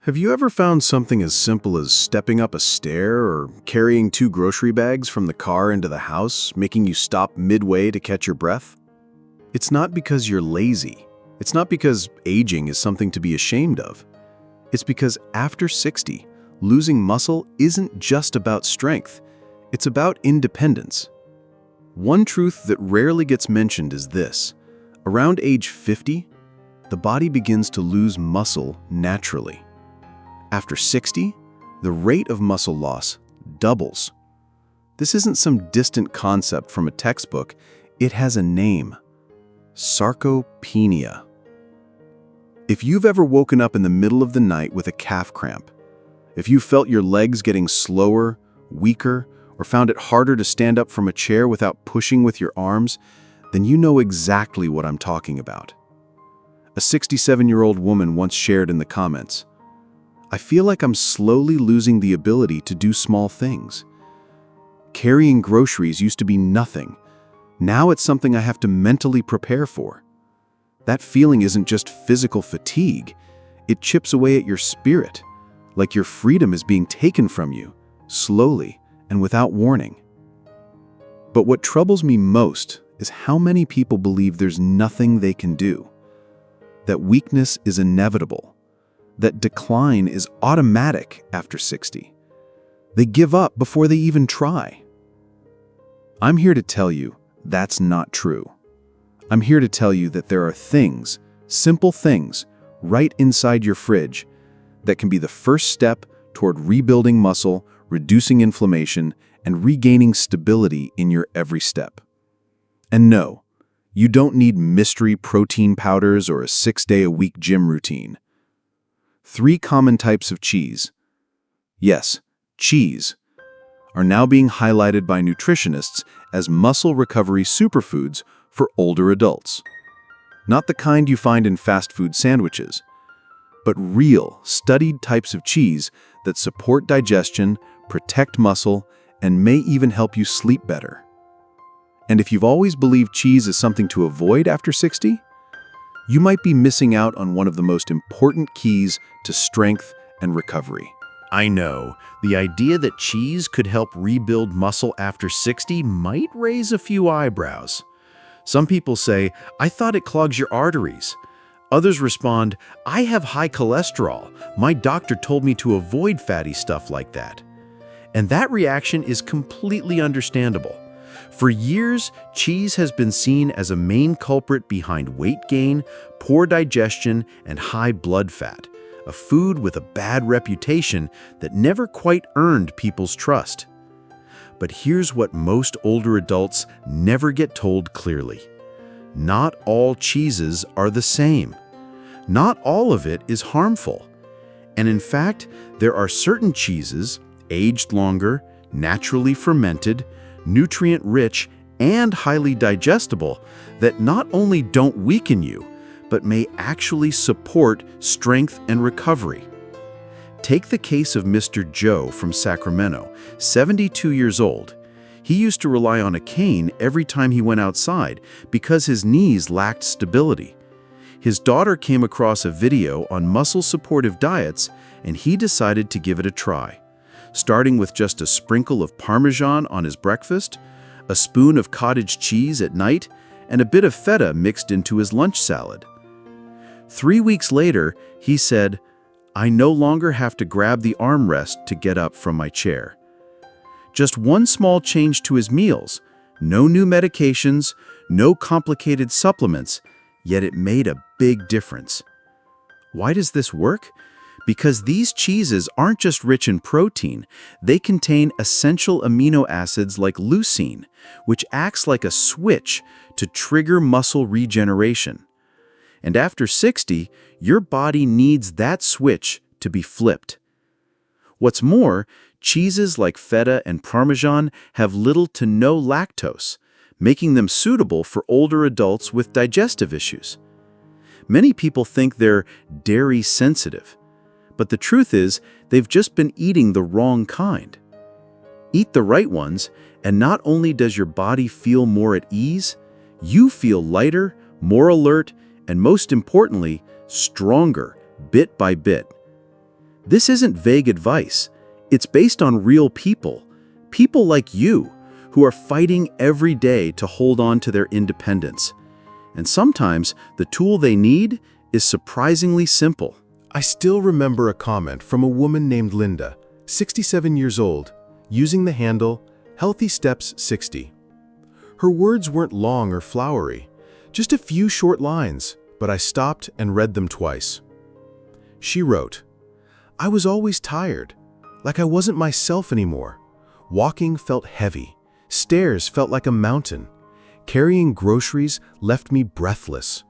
Have you ever found something as simple as stepping up a stair or carrying two grocery bags from the car into the house, making you stop midway to catch your breath? It's not because you're lazy. It's not because aging is something to be ashamed of. It's because after 60, losing muscle isn't just about strength. It's about independence. One truth that rarely gets mentioned is this. Around age 50, the body begins to lose muscle naturally. After 60, the rate of muscle loss doubles. This isn't some distant concept from a textbook. It has a name: sarcopenia. If you've ever woken up in the middle of the night with a calf cramp, if you felt your legs getting slower, weaker, or found it harder to stand up from a chair without pushing with your arms, then you know exactly what I'm talking about. A 67-year-old woman once shared in the comments, "I feel like I'm slowly losing the ability to do small things. Carrying groceries used to be nothing. Now it's something I have to mentally prepare for." That feeling isn't just physical fatigue. It chips away at your spirit, like your freedom is being taken from you, slowly and without warning. But what troubles me most is how many people believe there's nothing they can do, that weakness is inevitable, that decline is automatic after 60. They give up before they even try. I'm here to tell you that's not true. I'm here to tell you that there are things, simple things, right inside your fridge that can be the first step toward rebuilding muscle, reducing inflammation, and regaining stability in your every step. And no, you don't need mystery protein powders or a 6-day-a-week gym routine. 3 common types of cheese, yes, cheese, are now being highlighted by nutritionists as muscle recovery superfoods for older adults. Not the kind you find in fast food sandwiches, but real, studied types of cheese that support digestion, protect muscle, and may even help you sleep better. And if you've always believed cheese is something to avoid after 60, you might be missing out on one of the most important keys to strength and recovery. I know, the idea that cheese could help rebuild muscle after 60 might raise a few eyebrows. Some people say, "I thought it clogs your arteries." Others respond, "I have high cholesterol. My doctor told me to avoid fatty stuff like that." And that reaction is completely understandable. For years, cheese has been seen as a main culprit behind weight gain, poor digestion, and high blood fat, a food with a bad reputation that never quite earned people's trust. But here's what most older adults never get told clearly. Not all cheeses are the same. Not all of it is harmful. And in fact, there are certain cheeses, aged longer, naturally fermented, nutrient-rich, and highly digestible, that not only don't weaken you, but may actually support strength and recovery. Take the case of Mr. Joe from Sacramento, 72 years old. He used to rely on a cane every time he went outside because his knees lacked stability. His daughter came across a video on muscle-supportive diets, and he decided to give it a try. Starting with just a sprinkle of parmesan on his breakfast, a spoon of cottage cheese at night, and a bit of feta mixed into his lunch salad. 3 weeks later, he said, "I no longer have to grab the armrest to get up from my chair." Just one small change to his meals, no new medications, no complicated supplements, yet it made a big difference. Why does this work? Because these cheeses aren't just rich in protein, they contain essential amino acids like leucine, which acts like a switch to trigger muscle regeneration. And after 60, your body needs that switch to be flipped. What's more, cheeses like feta and parmesan have little to no lactose, making them suitable for older adults with digestive issues. Many people think they're dairy sensitive, but the truth is they've just been eating the wrong kind. Eat the right ones, and not only does your body feel more at ease, you feel lighter, more alert, and most importantly, stronger bit by bit. This isn't vague advice. It's based on real people. People like you, who are fighting every day to hold on to their independence. And sometimes the tool they need is surprisingly simple. I still remember a comment from a woman named Linda, 67 years old, using the handle Healthy Steps 60. Her words weren't long or flowery, just a few short lines, but I stopped and read them twice. She wrote, "I was always tired, like I wasn't myself anymore. Walking felt heavy. Stairs felt like a mountain. Carrying groceries left me breathless.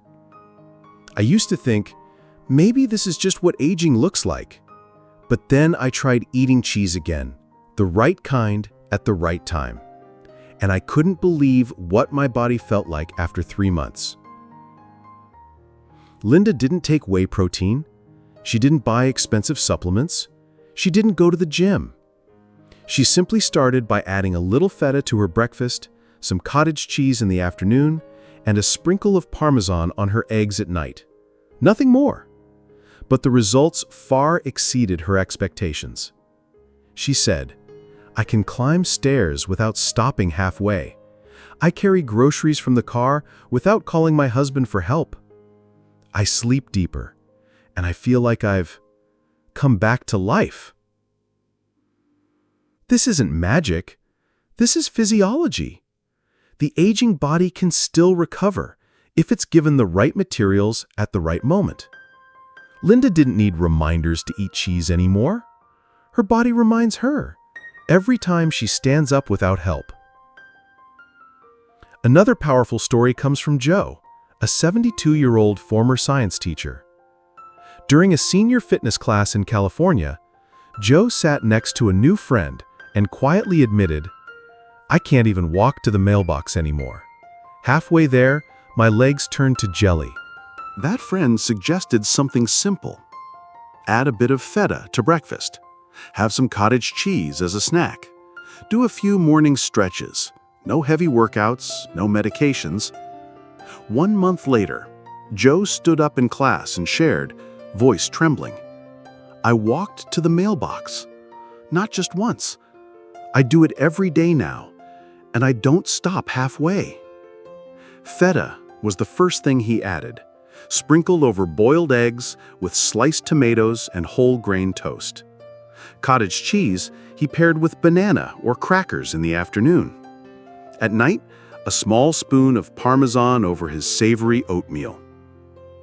I used to think, maybe this is just what aging looks like. But then I tried eating cheese again, the right kind at the right time. And I couldn't believe what my body felt like after 3 months." Linda didn't take whey protein. She didn't buy expensive supplements. She didn't go to the gym. She simply started by adding a little feta to her breakfast, some cottage cheese in the afternoon, and a sprinkle of parmesan on her eggs at night. Nothing more. But the results far exceeded her expectations. She said, "I can climb stairs without stopping halfway. I carry groceries from the car without calling my husband for help. I sleep deeper, and I feel like I've come back to life." This isn't magic. This is physiology. The aging body can still recover if it's given the right materials at the right moment. Linda didn't need reminders to eat cheese anymore. Her body reminds her every time she stands up without help. Another powerful story comes from Joe, a 72-year-old former science teacher. During a senior fitness class in California, Joe sat next to a new friend and quietly admitted, "I can't even walk to the mailbox anymore. Halfway there, my legs turned to jelly." That friend suggested something simple. Add a bit of feta to breakfast. Have some cottage cheese as a snack. Do a few morning stretches. No heavy workouts, no medications. 1 month later, Joe stood up in class and shared, voice trembling, "I walked to the mailbox. Not just once. I do it every day now, and I don't stop halfway." Feta was the first thing he added, sprinkled over boiled eggs with sliced tomatoes and whole grain toast. Cottage cheese he paired with banana or crackers in the afternoon. At night, a small spoon of parmesan over his savory oatmeal.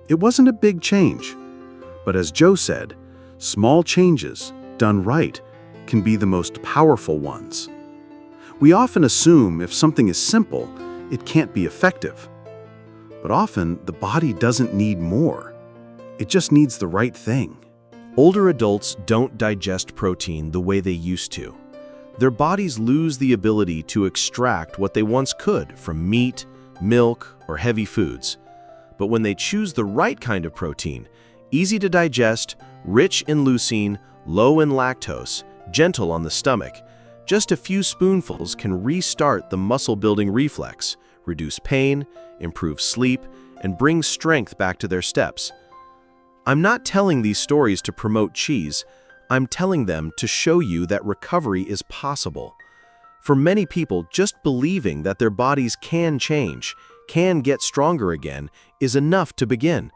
It wasn't a big change, but as Joe said, small changes, done right, can be the most powerful ones. We often assume if something is simple, it can't be effective. But often, the body doesn't need more. It just needs the right thing. Older adults don't digest protein the way they used to. Their bodies lose the ability to extract what they once could from meat, milk, or heavy foods. But when they choose the right kind of protein, easy to digest, rich in leucine, low in lactose, gentle on the stomach, just a few spoonfuls can restart the muscle-building reflex, reduce pain, improve sleep, and bring strength back to their steps. I'm not telling these stories to promote cheese. I'm telling them to show you that recovery is possible. For many people, just believing that their bodies can change, can get stronger again, is enough to begin.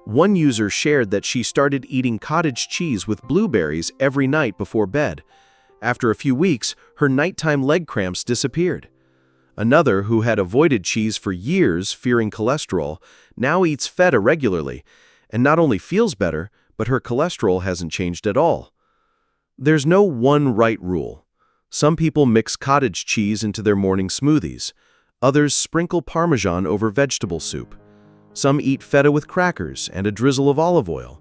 One user shared that she started eating cottage cheese with blueberries every night before bed. After a few weeks, her nighttime leg cramps disappeared. Another, who had avoided cheese for years fearing cholesterol, now eats feta regularly, and not only feels better, but her cholesterol hasn't changed at all. There's no one right rule. Some people mix cottage cheese into their morning smoothies. Others sprinkle Parmesan over vegetable soup. Some eat feta with crackers and a drizzle of olive oil.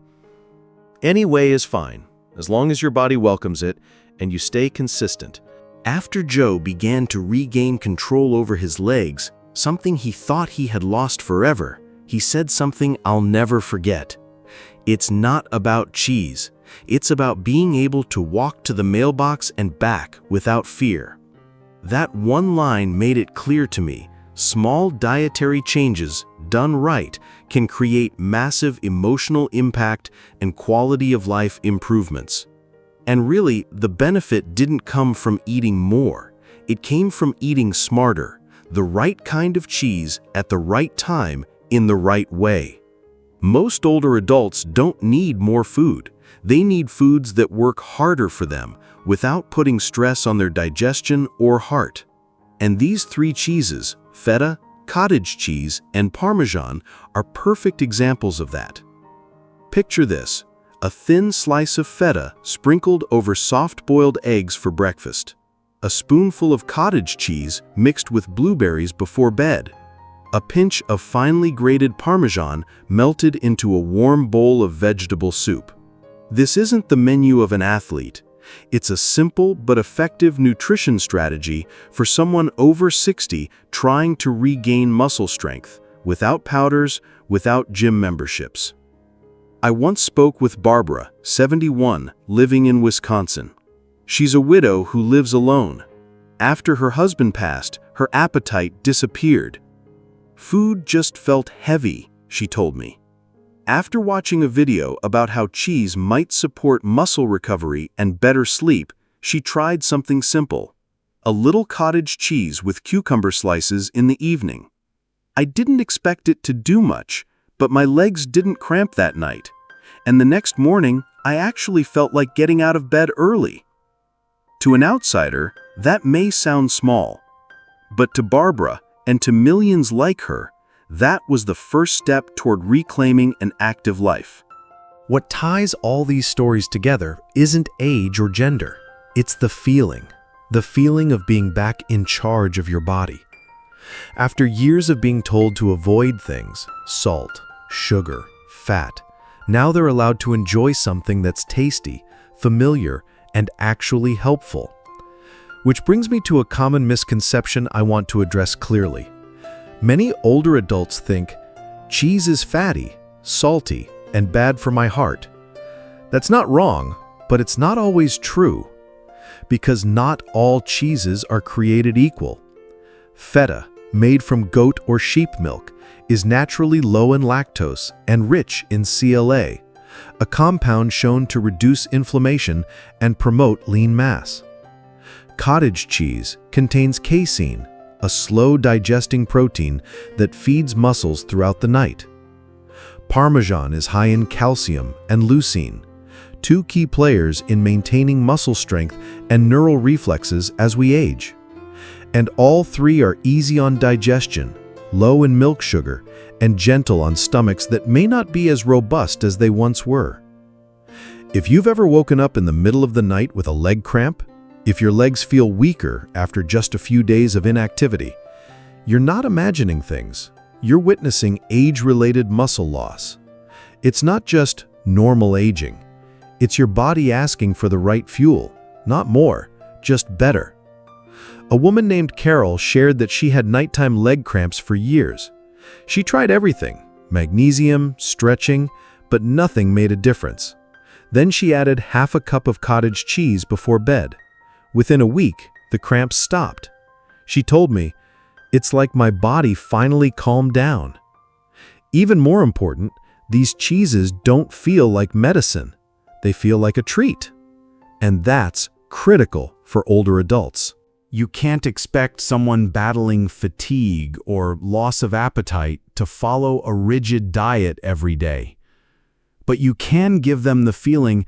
Any way is fine, as long as your body welcomes it and you stay consistent. After Joe began to regain control over his legs, something he thought he had lost forever, he said something I'll never forget. "It's not about cheese. It's about being able to walk to the mailbox and back without fear." That one line made it clear to me, Small dietary changes, done right, can create massive emotional impact and quality of life improvements. And really, the benefit didn't come from eating more. It came from eating smarter, the right kind of cheese at the right time in the right way. Most older adults don't need more food. They need foods that work harder for them without putting stress on their digestion or heart. And these 3 cheeses, feta, cottage cheese, and parmesan, are perfect examples of that. Picture this: a thin slice of feta sprinkled over soft-boiled eggs for breakfast, a spoonful of cottage cheese mixed with blueberries before bed, a pinch of finely grated parmesan melted into a warm bowl of vegetable soup. This isn't the menu of an athlete. It's a simple but effective nutrition strategy for someone over 60 trying to regain muscle strength, without powders, without gym memberships. I once spoke with Barbara, 71, living in Wisconsin. She's a widow who lives alone. After her husband passed, her appetite disappeared. Food just felt heavy, she told me. After watching a video about how cheese might support muscle recovery and better sleep, she tried something simple: a little cottage cheese with cucumber slices in the evening. I didn't expect it to do much, but my legs didn't cramp that night. And the next morning, I actually felt like getting out of bed early. To an outsider, that may sound small. But to Barbara, and to millions like her, that was the first step toward reclaiming an active life. What ties all these stories together isn't age or gender. It's the feeling of being back in charge of your body. After years of being told to avoid things, salt, sugar, fat, now they're allowed to enjoy something that's tasty, familiar, and actually helpful. Which brings me to a common misconception I want to address clearly. Many older adults think cheese is fatty, salty, and bad for my heart. That's not wrong, but it's not always true, because not all cheeses are created equal. Feta, made from goat or sheep milk, is naturally low in lactose and rich in CLA, a compound shown to reduce inflammation and promote lean mass. Cottage cheese contains casein, a slow-digesting protein that feeds muscles throughout the night. Parmesan is high in calcium and leucine, 2 key players in maintaining muscle strength and neural reflexes as we age. And all 3 are easy on digestion, low in milk sugar, and gentle on stomachs that may not be as robust as they once were. If you've ever woken up in the middle of the night with a leg cramp, if your legs feel weaker after just a few days of inactivity, you're not imagining things. You're witnessing age-related muscle loss. It's not just normal aging. It's your body asking for the right fuel, not more, just better. A woman named Carol shared that she had nighttime leg cramps for years. She tried everything, magnesium, stretching, but nothing made a difference. Then she added half a cup of cottage cheese before bed. Within a week, the cramps stopped. She told me, "It's like my body finally calmed down." Even more important, these cheeses don't feel like medicine. They feel like a treat. And that's critical for older adults. You can't expect someone battling fatigue or loss of appetite to follow a rigid diet every day. But you can give them the feeling,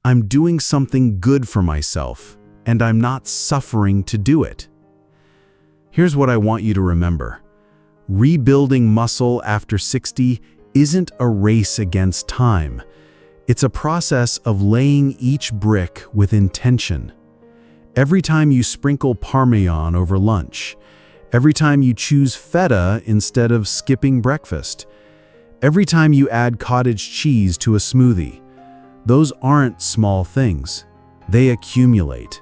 I'm doing something good for myself, and I'm not suffering to do it. Here's what I want you to remember. Rebuilding muscle after 60 isn't a race against time. It's a process of laying each brick with intention. Every time you sprinkle parmesan over lunch, every time you choose feta instead of skipping breakfast, every time you add cottage cheese to a smoothie, those aren't small things. They accumulate.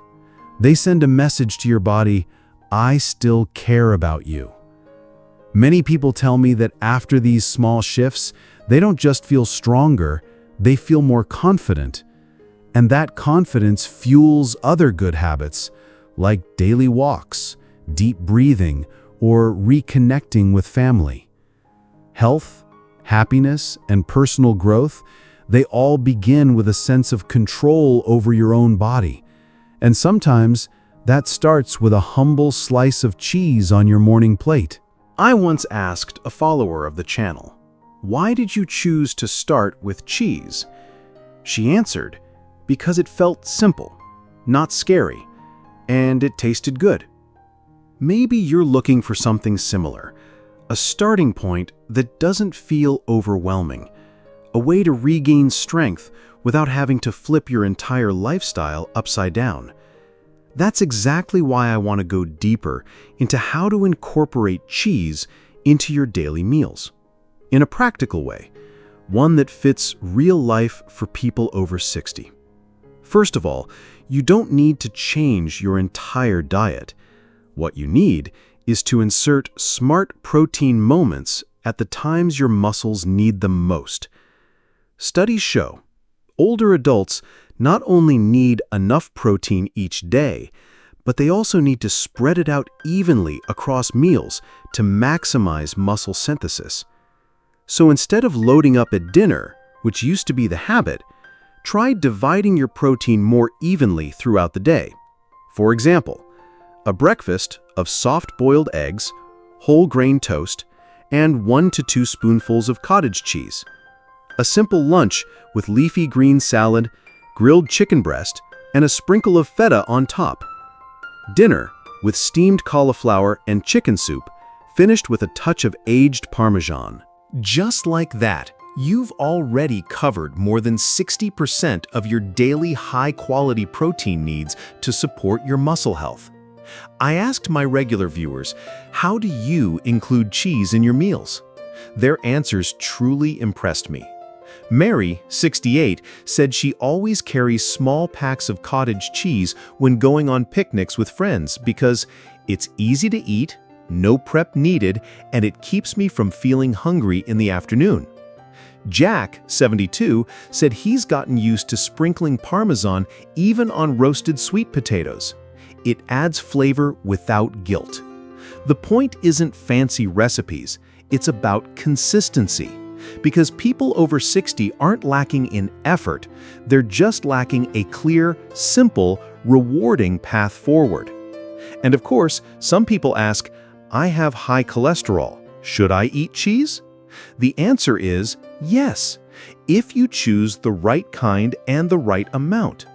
They send a message to your body, I still care about you. Many people tell me that after these small shifts, they don't just feel stronger, they feel more confident. And that confidence fuels other good habits, like daily walks, deep breathing, or reconnecting with family. Health, happiness, and personal growth, they all begin with a sense of control over your own body. And sometimes that starts with a humble slice of cheese on your morning plate. I once asked a follower of the channel, "Why did you choose to start with cheese?" She answered, "Because it felt simple, not scary, and it tasted good." Maybe you're looking for something similar, a starting point that doesn't feel overwhelming, a way to regain strength without having to flip your entire lifestyle upside down. That's exactly why I want to go deeper into how to incorporate cheese into your daily meals, in a practical way, one that fits real life for people over 60. First of all, you don't need to change your entire diet. What you need is to insert smart protein moments at the times your muscles need them most. Studies show older adults not only need enough protein each day, but they also need to spread it out evenly across meals to maximize muscle synthesis. So instead of loading up at dinner, which used to be the habit, try dividing your protein more evenly throughout the day. For example, a breakfast of soft-boiled eggs, whole grain toast, and 1 to 2 spoonfuls of cottage cheese. A simple lunch with leafy green salad, grilled chicken breast, and a sprinkle of feta on top. Dinner with steamed cauliflower and chicken soup, finished with a touch of aged parmesan. Just like that, you've already covered more than 60% of your daily high-quality protein needs to support your muscle health. I asked my regular viewers, how do you include cheese in your meals? Their answers truly impressed me. Mary, 68, said she always carries small packs of cottage cheese when going on picnics with friends because it's easy to eat, no prep needed, and it keeps me from feeling hungry in the afternoon. Jack, 72, said he's gotten used to sprinkling parmesan even on roasted sweet potatoes. It adds flavor without guilt. The point isn't fancy recipes, it's about consistency. Because people over 60 aren't lacking in effort, they're just lacking a clear, simple, rewarding path forward. And of course, some people ask, I have high cholesterol, should I eat cheese? The answer is yes, if you choose the right kind and the right amount.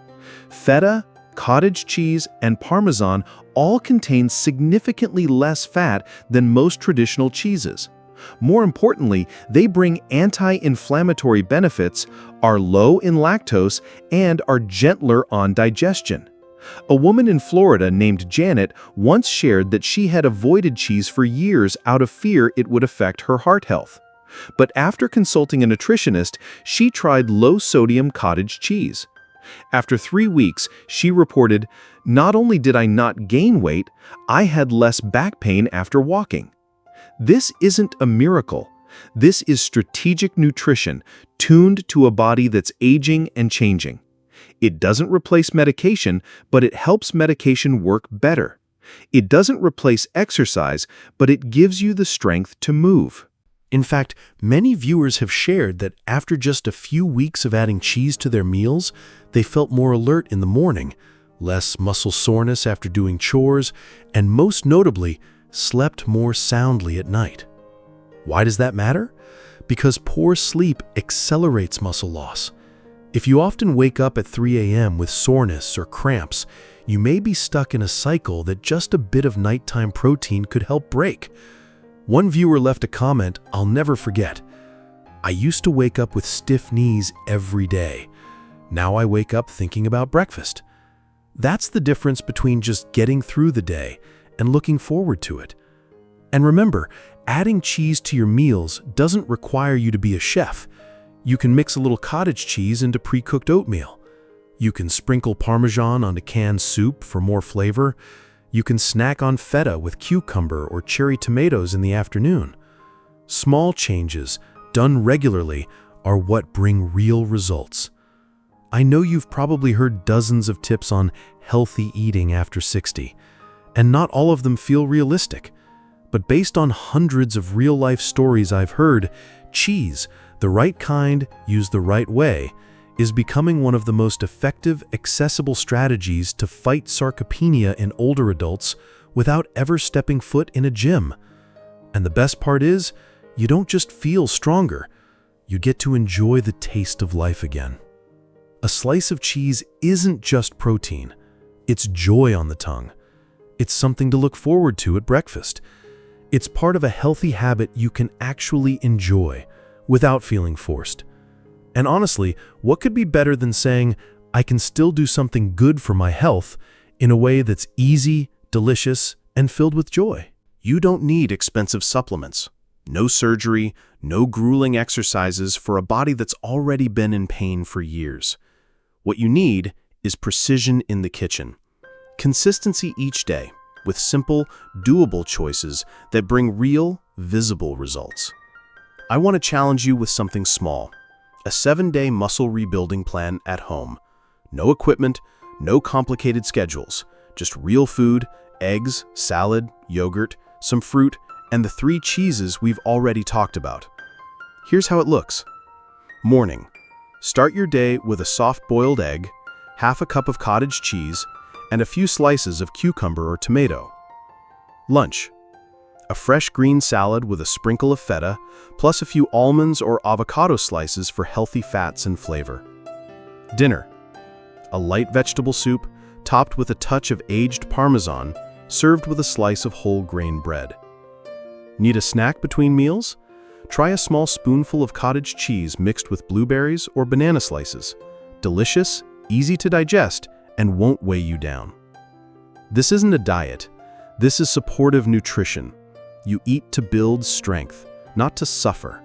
Feta, cottage cheese, and parmesan all contain significantly less fat than most traditional cheeses. More importantly, they bring anti-inflammatory benefits, are low in lactose, and are gentler on digestion. A woman in Florida named Janet once shared that she had avoided cheese for years out of fear it would affect her heart health. But after consulting a nutritionist, she tried low-sodium cottage cheese. After 3 weeks, she reported, "Not only did I not gain weight, I had less back pain after walking." This isn't a miracle. This is strategic nutrition, tuned to a body that's aging and changing. It doesn't replace medication, but it helps medication work better. It doesn't replace exercise, but it gives you the strength to move. In fact, many viewers have shared that after just a few weeks of adding cheese to their meals, they felt more alert in the morning, less muscle soreness after doing chores, and most notably, slept more soundly at night. Why does that matter? Because poor sleep accelerates muscle loss. If you often wake up at 3 a.m. with soreness or cramps, you may be stuck in a cycle that just a bit of nighttime protein could help break. One viewer left a comment I'll never forget. "I used to wake up with stiff knees every day. Now I wake up thinking about breakfast." That's the difference between just getting through the day and looking forward to it. And remember, adding cheese to your meals doesn't require you to be a chef. You can mix a little cottage cheese into pre-cooked oatmeal. You can sprinkle parmesan onto canned soup for more flavor. You can snack on feta with cucumber or cherry tomatoes in the afternoon. Small changes, done regularly, are what bring real results. I know you've probably heard dozens of tips on healthy eating after 60, and not all of them feel realistic. But based on hundreds of real-life stories I've heard, cheese, the right kind, used the right way, is becoming one of the most effective, accessible strategies to fight sarcopenia in older adults without ever stepping foot in a gym. And the best part is, you don't just feel stronger, you get to enjoy the taste of life again. A slice of cheese isn't just protein, it's joy on the tongue. It's something to look forward to at breakfast. It's part of a healthy habit you can actually enjoy without feeling forced. And honestly, what could be better than saying, I can still do something good for my health in a way that's easy, delicious, and filled with joy? You don't need expensive supplements. No surgery, no grueling exercises for a body that's already been in pain for years. What you need is precision in the kitchen. Consistency each day, with simple, doable choices that bring real, visible results. I want to challenge you with something small. A 7-day muscle rebuilding plan at home. No equipment, no complicated schedules. Just real food, eggs, salad, yogurt, some fruit, and the 3 cheeses we've already talked about. Here's how it looks. Morning. Start your day with a soft-boiled egg, half a cup of cottage cheese, and a few slices of cucumber or tomato. Lunch. A fresh green salad with a sprinkle of feta, plus a few almonds or avocado slices for healthy fats and flavor. Dinner. A light vegetable soup, topped with a touch of aged parmesan, served with a slice of whole grain bread. Need a snack between meals? Try a small spoonful of cottage cheese mixed with blueberries or banana slices. Delicious, easy to digest, and won't weigh you down. This isn't a diet. This is supportive nutrition. You eat to build strength, not to suffer.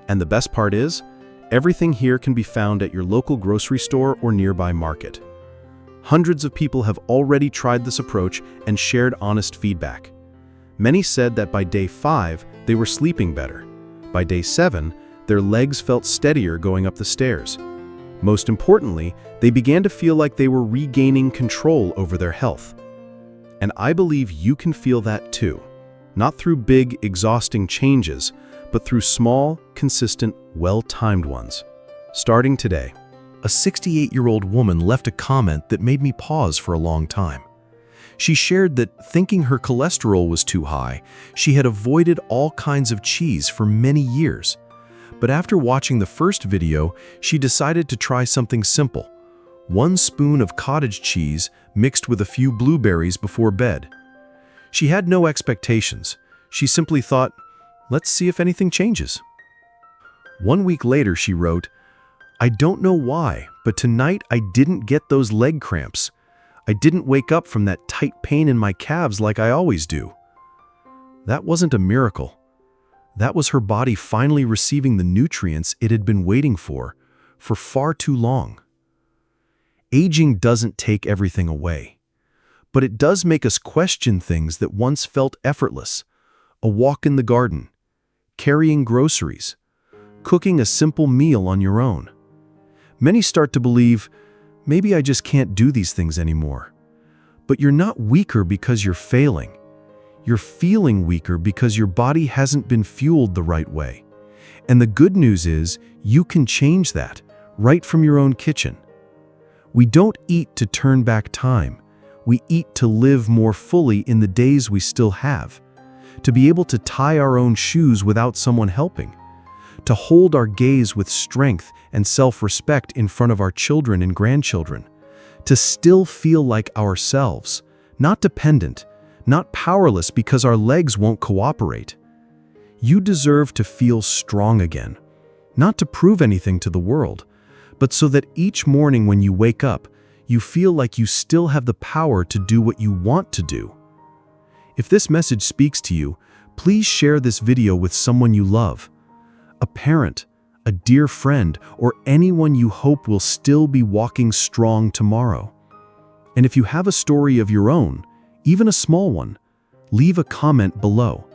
And the best part is, everything here can be found at your local grocery store or nearby market. Hundreds of people have already tried this approach and shared honest feedback. Many said that by day 5, they were sleeping better. By day 7, their legs felt steadier going up the stairs. Most importantly, they began to feel like they were regaining control over their health. And I believe you can feel that too. Not through big, exhausting changes, but through small, consistent, well-timed ones. Starting today. A 68-year-old woman left a comment that made me pause for a long time. She shared that, thinking her cholesterol was too high, she had avoided all kinds of cheese for many years. But after watching the first video, she decided to try something simple. 1 spoon of cottage cheese mixed with a few blueberries before bed. She had no expectations. She simply thought, let's see if anything changes. 1 week later, she wrote, I don't know why, but tonight I didn't get those leg cramps. I didn't wake up from that tight pain in my calves like I always do. That wasn't a miracle. That was her body finally receiving the nutrients it had been waiting for far too long. Aging doesn't take everything away, but it does make us question things that once felt effortless. A walk in the garden, carrying groceries, cooking a simple meal on your own. Many start to believe, maybe I just can't do these things anymore. But you're not weaker because you're failing. You're feeling weaker because your body hasn't been fueled the right way. And the good news is, you can change that right from your own kitchen. We don't eat to turn back time. We eat to live more fully in the days we still have. To be able to tie our own shoes without someone helping. To hold our gaze with strength and self-respect in front of our children and grandchildren. To still feel like ourselves, not dependent, not powerless because our legs won't cooperate. You deserve to feel strong again, not to prove anything to the world, but so that each morning when you wake up, you feel like you still have the power to do what you want to do. If this message speaks to you, please share this video with someone you love. A parent, a dear friend, or anyone you hope will still be walking strong tomorrow. And if you have a story of your own, even a small one, leave a comment below.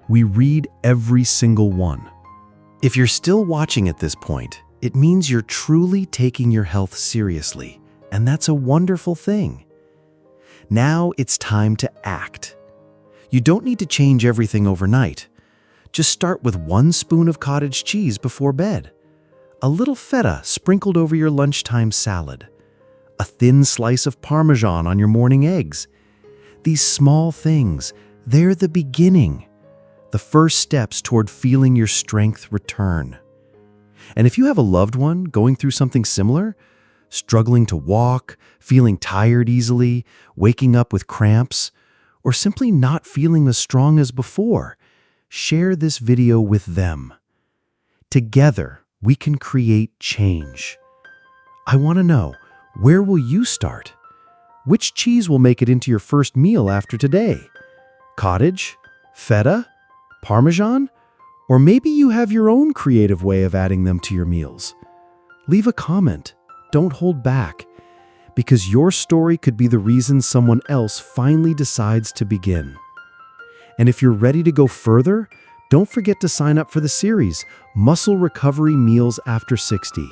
We read every single one. If you're still watching at this point, it means you're truly taking your health seriously, and that's a wonderful thing. Now it's time to act. You don't need to change everything overnight. Just start with 1 spoon of cottage cheese before bed, a little feta sprinkled over your lunchtime salad, a thin slice of parmesan on your morning eggs. These small things, they're the beginning, the first steps toward feeling your strength return. And if you have a loved one going through something similar, struggling to walk, feeling tired easily, waking up with cramps, or simply not feeling as strong as before, share this video with them. Together, we can create change. I want to know, where will you start? Which cheese will make it into your first meal after today? Cottage? Feta? Parmesan? Or maybe you have your own creative way of adding them to your meals. Leave a comment. Don't hold back, because your story could be the reason someone else finally decides to begin. And if you're ready to go further, don't forget to sign up for the series, Muscle Recovery Meals After 60,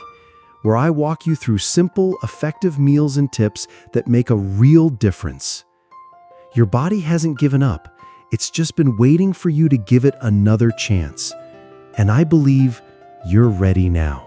where I walk you through simple, effective meals and tips that make a real difference. Your body hasn't given up. It's just been waiting for you to give it another chance. And I believe you're ready now.